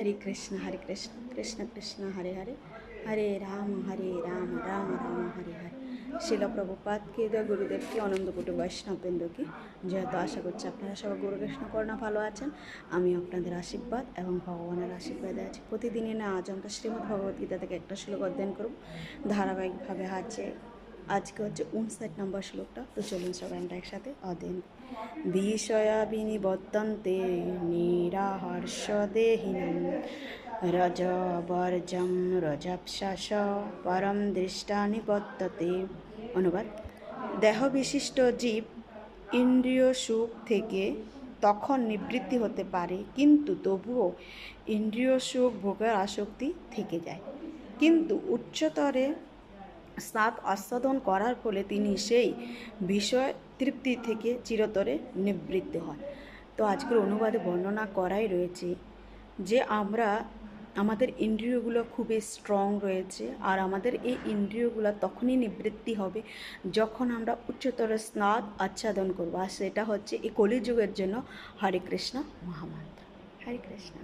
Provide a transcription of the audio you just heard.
हरे कृष्ण कृष्ण कृष्ण हरे हरे हरे राम राम राम हरे हरे। শিলা প্রভুপাদকে জয়, গুরুদেবকে, অনন্তকোটি বৈষ্ণববৃন্দকে জয়। তো আশা করছি আপনারা সবাই গুরুকৃষ্ণ করুণা ভালো আছেন। আমি আপনাদের আশীর্বাদ এবং ভগবানের আশীর্বাদে আছি। প্রতিদিনই না আজ আমরা শ্রীমদ্ ভগবদ্গীতা থেকে একটা শ্লোক অধ্যয়ন করব ধারাবাহিকভাবে। আজকে হচ্ছে 59 নম্বর শ্লোকটা। তো চলুন সবাই আমরা একসাথে অধ্যয়ন করি। বিষয়া বিনিবর্তন্তে নিরাহর্ষ দেহিনম রজবর্জম রজপশাস পরম দৃষ্টা নিবর্ততে। অনুবাদ: দেহ বিশিষ্ট জীব ইন্দ্রিয় সুখ থেকে তখন নিবৃত্তি হতে পারে, কিন্তু তবুও ইন্দ্রিয় সুখ ভোগের আসক্তি থেকে যায়। কিন্তু উচ্চতরে স্বাদ আস্বাদন করার ফলে তিনি সেই বিষয় তৃপ্তি থেকে চিরতরে নিবৃত্ত হয়। তো আজকের অনুবাদে বর্ণনা করাই রয়েছে যে আমাদের ইন্দ্রিয়গুলো খুবই স্ট্রং রয়েছে, আর আমাদের এই ইন্দ্রিয়গুলো তখনই নিবৃত্তি হবে যখন আমরা উচ্চতর স্বাদ আচ্ছাদন করবো, আর সেটা হচ্ছে এই কলিযুগের জন্য হরে কৃষ্ণ মহামন্ত্র। হরে কৃষ্ণ।